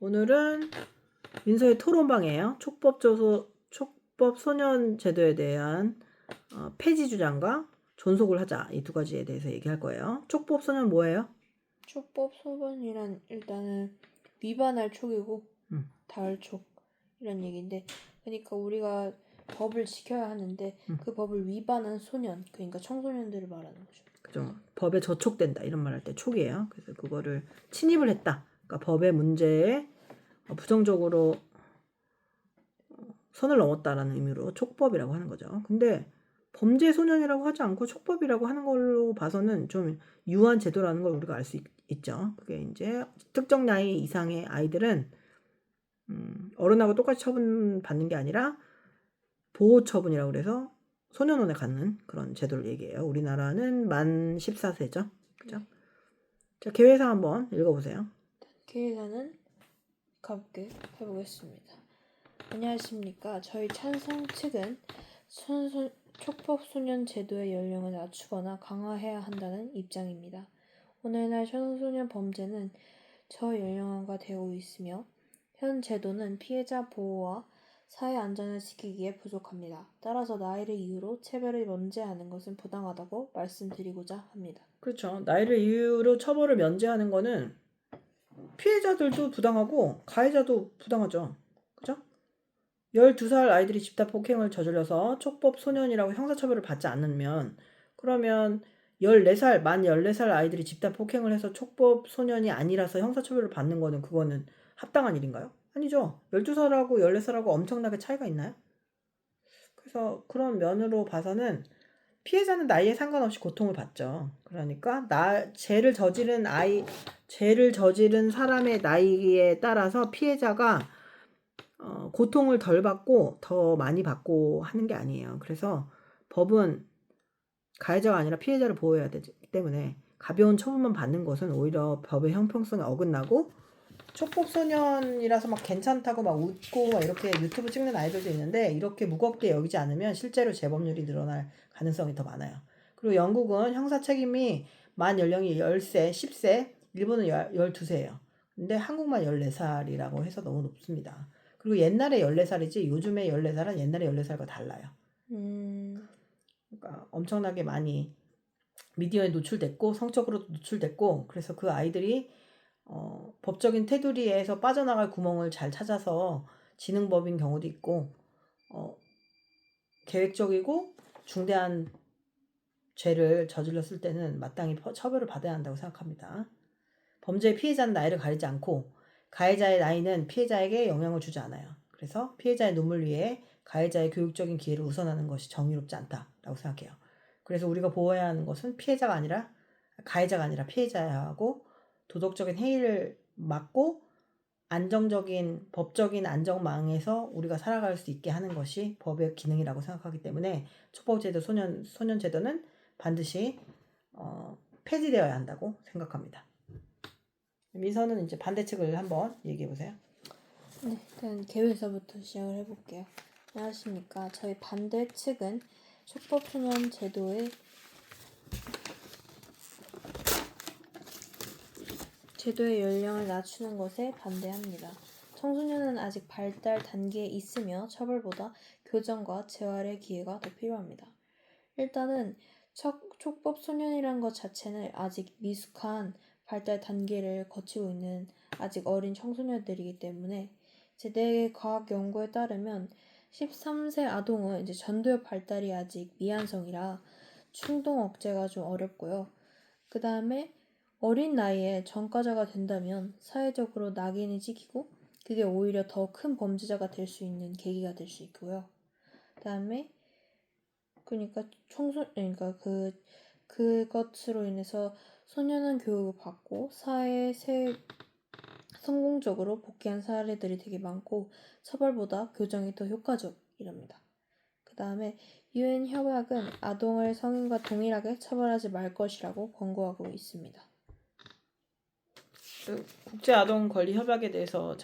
오늘은 민서의 토론방이에요. 촉법 소년 제도에 대한 폐지 주장과 존속을 하자, 이 두 가지에 대해서 얘기할 거예요. 촉법 소년 뭐예요? 촉법 소년이란 일단은 위반할 촉이고 다할 촉 이런 얘기인데, 그러니까 우리가 법을 지켜야 하는데 그 법을 위반한 소년, 그러니까 청소년들을 말하는 거죠. 그죠. 법에 저촉된다 이런 말 할 때 촉이에요. 그래서 그거를 침입을 했다. 그러니까 법의 문제에 부정적으로 선을 넘었다라는 의미로 촉법이라고 하는 거죠. 근데 범죄 소년이라고 하지 않고 촉법이라고 하는 걸로 봐서는 좀 유한 제도라는 걸 우리가 알 수 있죠. 그게 이제 특정 나이 이상의 아이들은 어른하고 똑같이 처분받는 게 아니라 보호 처분이라고 그래서 소년원에 가는 그런 제도를 얘기해요. 우리나라는 만 14세죠. 그죠? 자, 개회사 한번 읽어보세요. 개회사는 가볍게 해보겠습니다. 안녕하십니까. 저희 찬성 측은 촉법 소년 제도의 연령을 낮추거나 강화해야 한다는 입장입니다. 오늘날 청소년 범죄는 저연령화가 되고 있으며 현 제도는 피해자 보호와 사회 안전을 지키기에 부족합니다. 따라서 나이를 이유로 체벌을 면제하는 것은 부당하다고 말씀드리고자 합니다. 그렇죠. 나이를 이유로 처벌을 면제하는 거는 피해자들도 부당하고 가해자도 부당하죠. 그죠? 12살 아이들이 집단 폭행을 저질러서 촉법 소년이라고 형사처벌을 받지 않으면, 그러면 14살, 만 14살 아이들이 집단 폭행을 해서 촉법 소년이 아니라서 형사처벌을 받는 거는 그거는 합당한 일인가요? 아니죠. 12살하고 14살하고 엄청나게 차이가 있나요? 그래서 그런 면으로 봐서는 피해자는 나이에 상관없이 고통을 받죠. 그러니까 죄를 저지른 사람의 나이에 따라서 피해자가 고통을 덜 받고 더 많이 받고 하는 게 아니에요. 그래서 법은 가해자가 아니라 피해자를 보호해야 되기 때문에 가벼운 처분만 받는 것은 오히려 법의 형평성에 어긋나고, 촉법소년이라서 막 괜찮다고 막 웃고 막 이렇게 유튜브 찍는 아이들도 있는데, 이렇게 무겁게 여기지 않으면 실제로 재범률이 늘어날 가능성이 더 많아요. 그리고 영국은 형사 책임이 만 연령이 10세, 10세, 일본은 12세예요. 근데 한국만 14살이라고 해서 너무 높습니다. 그리고 옛날에 14살이지 요즘에 14살은 옛날에 14살과 달라요. 그러니까 엄청나게 많이 미디어에 노출됐고 성적으로도 노출됐고, 그래서 그 아이들이 법적인 테두리에서 빠져나갈 구멍을 잘 찾아서 지능법인 경우도 있고, 계획적이고 중대한 죄를 저질렀을 때는 마땅히 처벌을 받아야 한다고 생각합니다. 범죄의 피해자는 나이를 가리지 않고 가해자의 나이는 피해자에게 영향을 주지 않아요. 그래서 피해자의 눈물 위에 가해자의 교육적인 기회를 우선하는 것이 정의롭지 않다라고 생각해요. 그래서 우리가 보호해야 하는 것은 가해자가 아니라 피해자하고 도덕적인 해이를 막고 안정적인 법적인 안정망에서 우리가 살아갈 수 있게 하는 것이 법의 기능이라고 생각하기 때문에 촉법제도 소년제도는 반드시 폐지되어야 한다고 생각합니다. 민서는 이제 반대측을 한번 얘기해 보세요. 네, 일단 개회사부터 시작을 해볼게요. 안녕하십니까. 저희 반대 측은 촉법 소년 제도의 연령을 낮추는 것에 반대합니다. 청소년은 아직 발달 단계에 있으며 처벌보다 교정과 재활의 기회가 더 필요합니다. 일단은 촉법 소년이란 것 자체는 아직 미숙한 발달 단계를 거치고 있는 아직 어린 청소년들이기 때문에 제대 과학 연구에 따르면 13세 아동은 이제 전두엽 발달이 아직 미완성이라 충동 억제가 좀 어렵고요. 그 다음에 어린 나이에 전과자가 된다면 사회적으로 낙인이 찍히고 그게 오히려 더 큰 범죄자가 될 수 있는 계기가 될 수 있고요. 그 다음에 그러니까 그것으로 인해서 소년은 교육을 받고 사회에 성공적으로 복귀한 사례들이 되게 많고 처벌보다 교정이 더 효과적이랍니다. 그 다음에 유엔 협약은 아동을 성인과 동일하게 처벌하지 말 것이라고 권고하고 있습니다. 국제아동권리협약에 대해서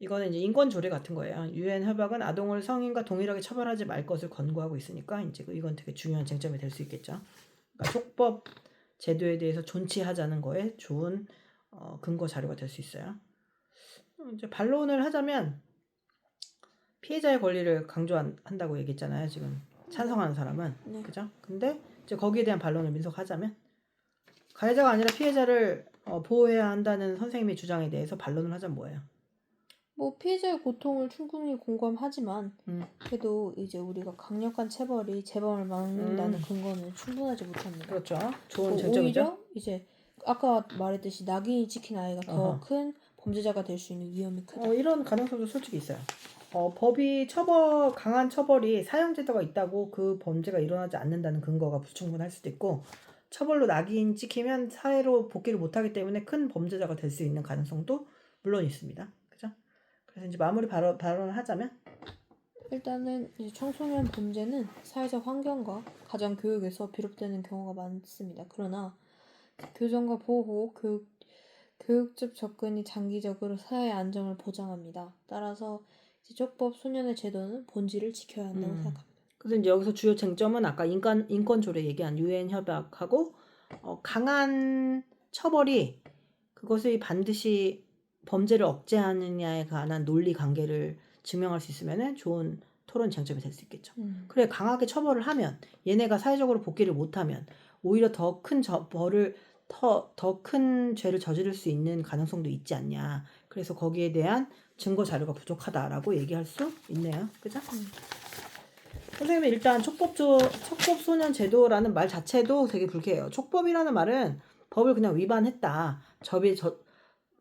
이거는 이제 인권 조례 같은 거예요. 유엔 협약은 아동을 성인과 동일하게 처벌하지 말 것을 권고하고 있으니까 이제 이건 되게 중요한 쟁점이 될 수 있겠죠. 그러니까 촉법 제도에 대해서 존치하자는 거에 좋은 근거 자료가 될 수 있어요. 이제 반론을 하자면 피해자의 권리를 강조한다고 얘기했잖아요. 지금 찬성하는 사람은. 네. 그죠? 근데 이제 거기에 대한 반론을 민속하자면 가해자가 아니라 피해자를 보호해야 한다는 선생님의 주장에 대해서 반론을 하자면 뭐예요? 뭐 피해자의 고통을 충분히 공감하지만 음. 그래도 이제 우리가 강력한 체벌이 재범을 막는다는 근거는 충분하지 못합니다. 그렇죠. 좋은 뭐 쟁점이죠. 오히려 이제 아까 말했듯이 낙인이 찍힌 아이가 더 어허. 큰 범죄자가 될 수 있는 위험이 크다. 이런 가능성도 솔직히 있어요. 법이 강한 처벌이 사형제도가 있다고 그 범죄가 일어나지 않는다는 근거가 불충분할 수도 있고, 처벌로 낙인 찍히면 사회로 복귀를 못하기 때문에 큰 범죄자가 될 수 있는 가능성도 물론 있습니다. 그죠? 그래서 이제 마무리 발언을 하자면, 일단은 이제 청소년 범죄는 사회적 환경과 가정 교육에서 비롯되는 경우가 많습니다. 그러나 교정과 보호, 교육적 접근이 장기적으로 사회의 안정을 보장합니다. 따라서 이제 촉법 소년의 제도는 본질을 지켜야 한다고 생각합니다. 그래서 이제 여기서 주요 쟁점은 아까 인권 조례 얘기한 유엔 협약하고 강한 처벌이 그것이 반드시 범죄를 억제하느냐에 관한 논리 관계를 증명할 수 있으면은 좋은 토론 쟁점이 될 수 있겠죠. 그래 강하게 처벌을 하면 얘네가 사회적으로 복귀를 못하면 오히려 더 큰 벌을 더 큰 죄를 저지를 수 있는 가능성도 있지 않냐. 그래서 거기에 대한 증거 자료가 부족하다라고 얘기할 수 있네요. 그죠? 선생님은 일단 촉법소년 제도라는 말 자체도 되게 불쾌해요. 촉법이라는 말은 법을 그냥 위반했다.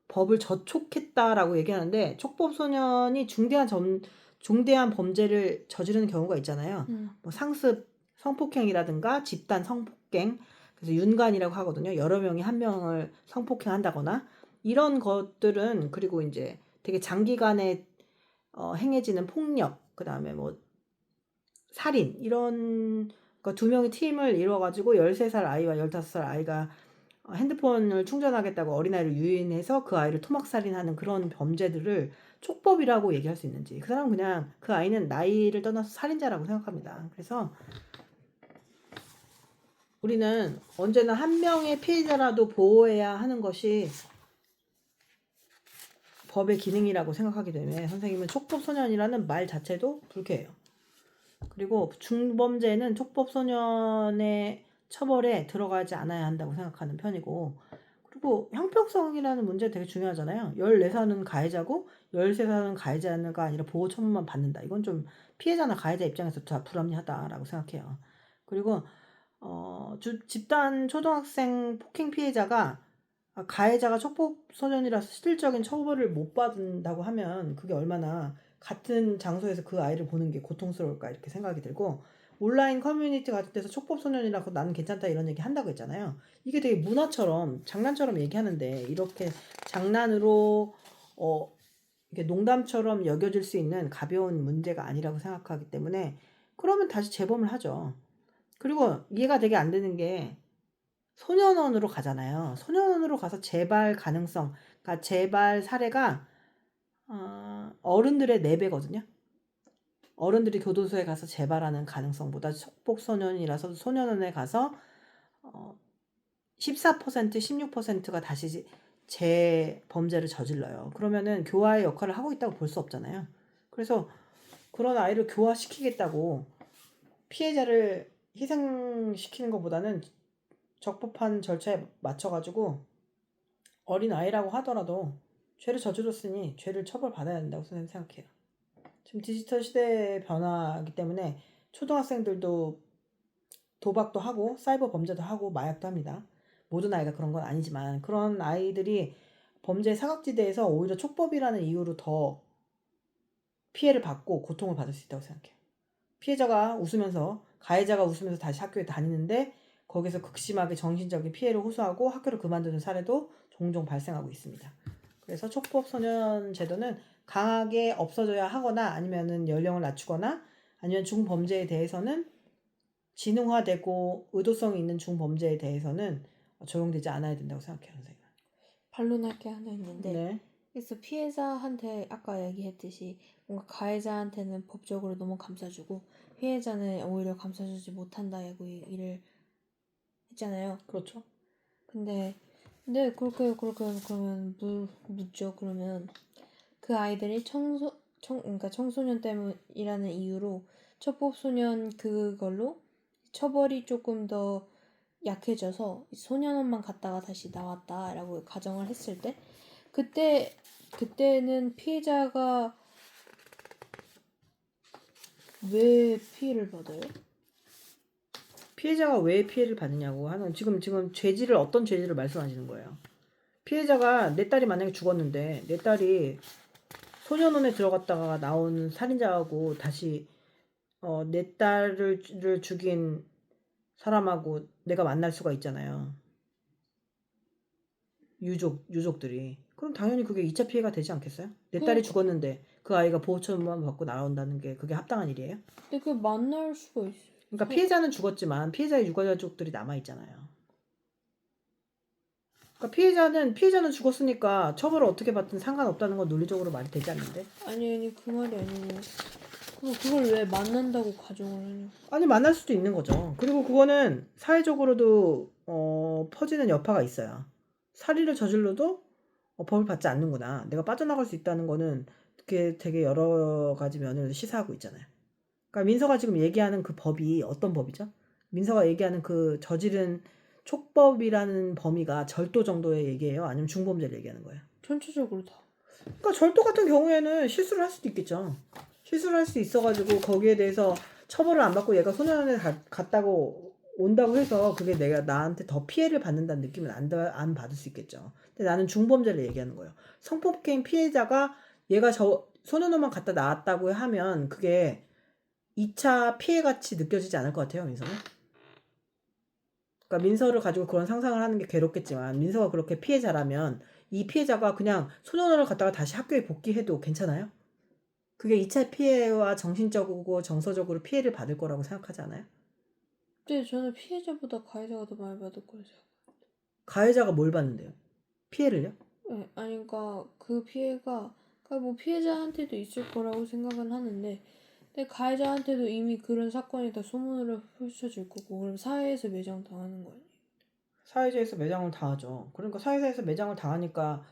법을 저촉했다라고 얘기하는데 촉법소년이 중대한 범죄를 저지르는 경우가 있잖아요. 뭐 상습, 성폭행이라든가 집단 성폭행, 그래서 윤간이라고 하거든요. 여러 명이 한 명을 성폭행한다거나 이런 것들은 그리고 이제 되게 장기간에 행해지는 폭력, 그다음에 뭐 살인 이런 그러니까 두 명이 팀을 이뤄가지고 13살 아이와 15살 아이가 핸드폰을 충전하겠다고 어린아이를 유인해서 그 아이를 토막살인하는 그런 범죄들을 촉법이라고 얘기할 수 있는지 그 사람은 그냥 그 아이는 나이를 떠나서 살인자라고 생각합니다. 그래서 우리는 언제나 한 명의 피해자라도 보호해야 하는 것이 법의 기능이라고 생각하기 때문에 선생님은 촉법소년이라는 말 자체도 불쾌해요. 그리고 중범죄는 촉법소년의 처벌에 들어가지 않아야 한다고 생각하는 편이고 그리고 형평성이라는 문제 되게 중요하잖아요. 14살은 가해자고 13살은 가해자가 아니라 보호 처분만 받는다. 이건 좀 피해자나 가해자 입장에서 다 불합리하다라고 생각해요. 그리고 집단 초등학생 폭행 피해자가 가해자가 촉법소년이라서 실질적인 처벌을 못 받는다고 하면 그게 얼마나 같은 장소에서 그 아이를 보는 게 고통스러울까 이렇게 생각이 들고 온라인 커뮤니티 같은 데서 촉법소년이라고 나는 괜찮다 이런 얘기 한다고 했잖아요. 이게 되게 문화처럼 장난처럼 얘기하는데 이렇게 장난으로 이게 농담처럼 여겨질 수 있는 가벼운 문제가 아니라고 생각하기 때문에 그러면 다시 재범을 하죠. 그리고 이해가 되게 안 되는 게 소년원으로 가잖아요. 소년원으로 가서 재발 가능성, 그러니까 재발 사례가 어른들의 4배거든요. 어른들이 교도소에 가서 재발하는 가능성보다 촉법소년이라서 소년원에 가서 14%, 16%가 다시 재범죄를 저질러요. 그러면은 교화의 역할을 하고 있다고 볼 수 없잖아요. 그래서 그런 아이를 교화시키겠다고 피해자를 희생시키는 것보다는 적법한 절차에 맞춰가지고 어린 아이라고 하더라도 죄를 저질렀으니 죄를 처벌받아야 된다고 생각해요. 지금 디지털 시대의 변화이기 때문에 초등학생들도 도박도 하고 사이버 범죄도 하고 마약도 합니다. 모든 아이가 그런 건 아니지만 그런 아이들이 범죄 사각지대에서 오히려 촉법이라는 이유로 더 피해를 받고 고통을 받을 수 있다고 생각해요. 가해자가 웃으면서 다시 학교에 다니는데 거기서 극심하게 정신적인 피해를 호소하고 학교를 그만두는 사례도 종종 발생하고 있습니다. 그래서 촉법소년 제도는 강하게 없어져야 하거나 아니면은 연령을 낮추거나 아니면 중범죄에 대해서는 진흥화되고 의도성이 있는 중범죄에 대해서는 적용되지 않아야 된다고 생각해요, 선생님. 반론할 게 하나 있는데 네. 그래서 피해자한테 아까 얘기했듯이 뭔가 가해자한테는 법적으로 너무 감싸주고 피해자는 오히려 감싸주지 못한다고 얘기를 했잖아요. 그렇죠. 근데 그렇게 그러면 묻죠. 그러면 그 아이들이 그러니까 청소년 때문이라는 이유로 첩법소년 그걸로 처벌이 조금 더 약해져서 소년원만 갔다가 다시 나왔다라고 가정을 했을 때 그때는 피해자가 왜 피해를 받아요? 피해자가 왜 피해를 받느냐고 하는 지금 죄질을 어떤 죄질을 말씀하시는 거예요. 피해자가 내 딸이 만약에 죽었는데 내 딸이 소년원에 들어갔다가 나온 살인자하고 다시 내 딸을 죽인 사람하고 내가 만날 수가 있잖아요. 유족들이. 그럼 당연히 그게 2차 피해가 되지 않겠어요? 내 딸이 죽었는데 그 아이가 보호처분만 받고 나온다는 게 그게 합당한 일이에요? 근데 그 만날 수가 있어요. 그러니까 피해자는 죽었지만 피해자의 유가족들이 남아있잖아요. 그러니까 피해자는 죽었으니까 처벌을 어떻게 받든 상관없다는 건 논리적으로 말이 되지 않는데? 아니 그 말이 아니고 그걸 왜 만난다고 가정을 하냐? 아니 만날 수도 있는 거죠. 그리고 그거는 사회적으로도 퍼지는 여파가 있어요. 살인을 저질러도 벌을 받지 않는구나. 내가 빠져나갈 수 있다는 거는 그게 되게 여러 가지 면을 시사하고 있잖아요. 그러니까 민서가 지금 얘기하는 그 법이 어떤 법이죠? 민서가 얘기하는 그 저지른 촉법이라는 범위가 절도 정도의 얘기예요? 아니면 중범죄를 얘기하는 거예요? 전체적으로 다. 그러니까 절도 같은 경우에는 실수를 할 수도 있겠죠. 실수를 할 수 있어가지고 거기에 대해서 처벌을 안 받고 얘가 소년원에 갔다고 온다고 해서 그게 내가 나한테 더 피해를 받는다는 느낌은 안 받을 수 있겠죠. 근데 나는 중범죄를 얘기하는 거예요. 성폭행 피해자가 얘가 소년원만 갔다 나왔다고 하면 그게 2차 피해같이 느껴지지 않을 것 같아요, 민서는. 그러니까 민서를 가지고 그런 상상을 하는 게 괴롭겠지만 민서가 그렇게 피해자라면 이 피해자가 그냥 소년원을 갔다가 다시 학교에 복귀해도 괜찮아요? 그게 2차 피해와 정신적이고 정서적으로 피해를 받을 거라고 생각하지 않아요? 근데 저는 피해자보다 가해자가 더 많이 받을 거라고 생각해요. 가해자가 뭘 받는데요? 피해를요? 네, 아니 그러니까 그 피해가 그러니까 뭐 피해자한테도 있을 거라고 생각은 하는데 근데 가해자한테도 이미 그런 사건이 다 소문으로 펼쳐질 거고 그럼 사회에서 매장당하는 거 아니에요? 사회자에서 매장을 당하죠. 그러니까 사회자에서 매장을 당하니까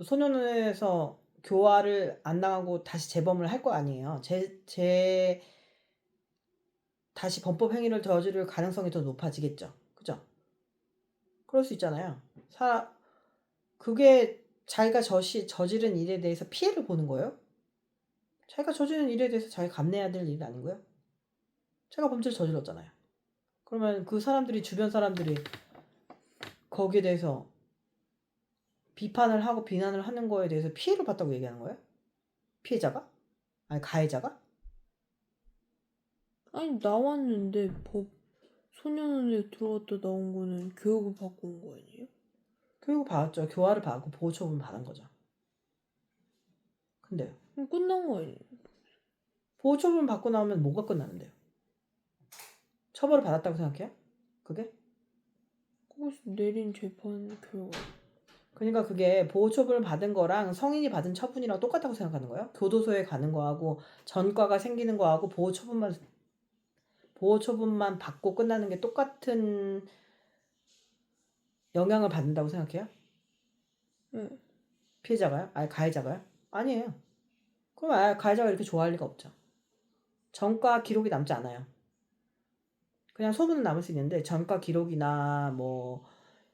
소년원에서 교화를 안 당하고 다시 재범을 할 거 아니에요. 다시 범법 행위를 저지를 가능성이 더 높아지겠죠. 그죠? 그럴 수 있잖아요. 그게 자기가 저지른 일에 대해서 피해를 보는 거예요? 자기가 저지른 일에 대해서 자기가 감내해야 될 일이 아닌거예요? 제가 범죄를 저질렀잖아요. 그러면 그 사람들이 주변 사람들이 거기에 대해서 비판을 하고 비난을 하는 거에 대해서 피해를 봤다고 얘기하는 거예요? 피해자가? 아니 가해자가? 아니 나왔는데 소년원에 들어갔다 나온 거는 교육을 받고 온 거 아니에요? 교육을 받았죠. 교화를 받고 보호처분 받은 거죠. 근데요. 그럼 끝난 거 아니에요? 보호처분 받고 나오면 뭐가 끝나는데요? 처벌을 받았다고 생각해요? 그게? 거기서 내린 재판 결과. 그러니까 그게 보호처분을 받은 거랑 성인이 받은 처분이랑 똑같다고 생각하는 거예요? 교도소에 가는 거하고 전과가 생기는 거하고 보호처분만 받고 끝나는 게 똑같은 영향을 받는다고 생각해요? 네. 피해자가요? 아니 가해자가요? 아니에요. 그럼 가해자가 이렇게 좋아할 리가 없죠. 전과 기록이 남지 않아요. 그냥 소문은 남을 수 있는데 전과 기록이나 뭐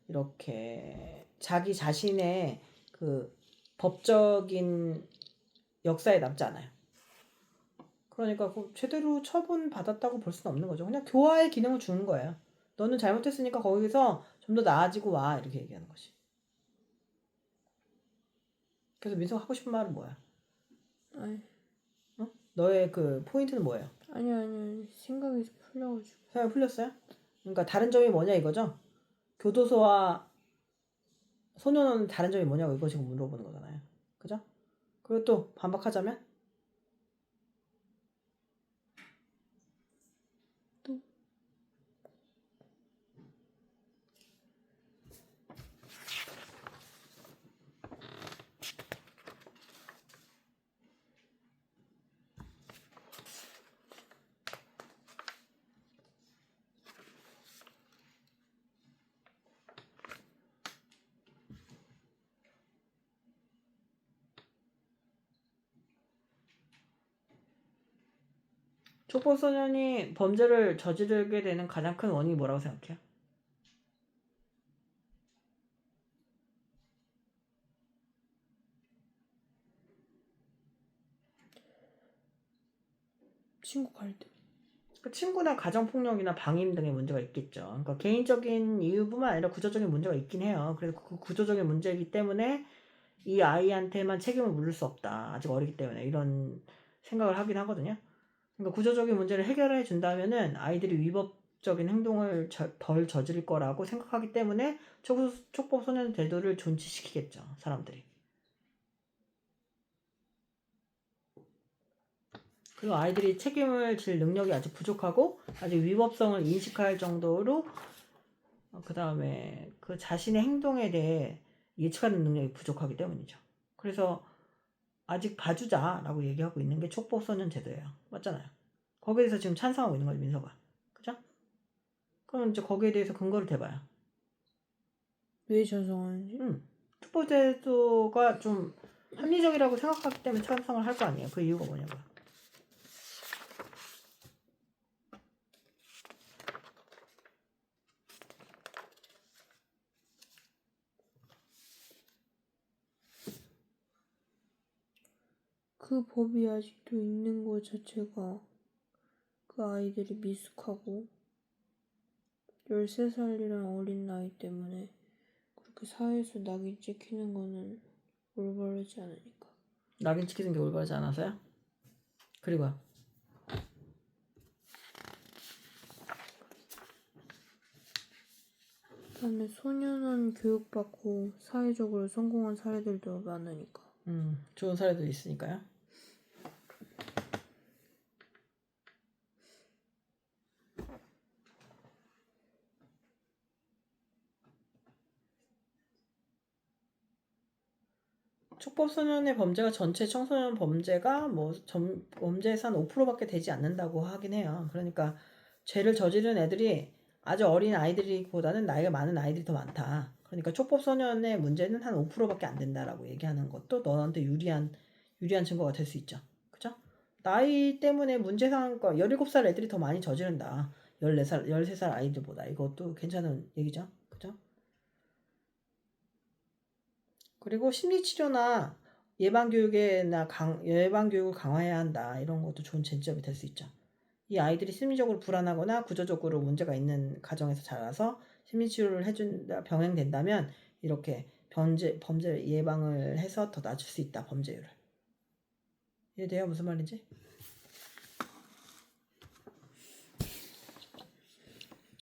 이렇게 자기 자신의 그 법적인 역사에 남지 않아요. 그러니까 제대로 처분 받았다고 볼 수는 없는 거죠. 그냥 교화의 기능을 주는 거예요. 너는 잘못했으니까 거기서 좀 더 나아지고 와 이렇게 얘기하는 것이. 그래서 민서가 하고 싶은 말은 뭐야? 아니 어? 너의 그 포인트는 뭐예요? 아니 생각이 풀려가지고. 생각 풀렸어요? 그러니까 다른 점이 뭐냐 이거죠? 교도소와 소년원은 다른 점이 뭐냐고 이거 지금 물어보는 거잖아요. 그죠? 그리고 또 반박하자면 또 촉법소년이 범죄를 저지르게 되는 가장 큰 원인이 뭐라고 생각해요? 친구 갈등. 그 친구나 가정폭력이나 방임 등의 문제가 있겠죠. 그러니까 개인적인 이유뿐만 아니라 구조적인 문제가 있긴 해요. 그래서 그 구조적인 문제이기 때문에 이 아이한테만 책임을 물을 수 없다. 아직 어리기 때문에 이런 생각을 하긴 하거든요. 그러니까 구조적인 문제를 해결해 준다면은 아이들이 위법적인 행동을 덜 저지를 거라고 생각하기 때문에 촉법소년 제도를 존치시키겠죠. 사람들이. 그리고 아이들이 책임을 질 능력이 아직 부족하고 아직 위법성을 인식할 정도로 그 다음에 그 자신의 행동에 대해 예측하는 능력이 부족하기 때문이죠. 그래서 아직 봐주자라고 얘기하고 있는 게 촉법소년 제도예요. 맞잖아요. 거기에 대해서 지금 찬성하고 있는 거죠, 민서가. 그죠? 그럼 이제 거기에 대해서 근거를 대봐요. 왜 찬성하는지? 촉법제도가 좀 합리적이라고 생각하기 때문에 찬성을 할 거 아니에요. 그 이유가 뭐냐고요. 그 법이 아직도 있는 것 자체가 그 아이들이 미숙하고 13살이란 어린 나이 때문에 그렇게 사회에서 낙인 찍히는 거는 올바르지 않으니까. 낙인 찍히는 게 올바르지 않아서요? 그리고요. 그다음에 소년원 교육받고 사회적으로 성공한 사례들도 많으니까. 좋은 사례도 있으니까요. 촉법소년의 범죄가 전체 청소년 범죄가 범죄에서 한 5%밖에 되지 않는다고 하긴 해요. 그러니까 죄를 저지른 애들이 아주 어린 아이들보다는 나이가 많은 아이들이 더 많다. 그러니까 촉법소년의 문제는 한 5%밖에 안 된다라고 얘기하는 것도 너한테 유리한 증거가 될 수 있죠. 그죠? 나이 때문에 문제상 17살 애들이 더 많이 저지른다. 14살, 13살 아이들보다. 이것도 괜찮은 얘기죠. 그죠? 그리고 심리치료나 예방교육을 강화해야 한다. 이런 것도 좋은 쟁점이 될 수 있죠. 이 아이들이 심리적으로 불안하거나 구조적으로 문제가 있는 가정에서 자라서 심리치료를 병행된다면 이렇게 범죄 예방을 해서 더 낮출 수 있다. 범죄율을. 이해돼요? 무슨 말인지?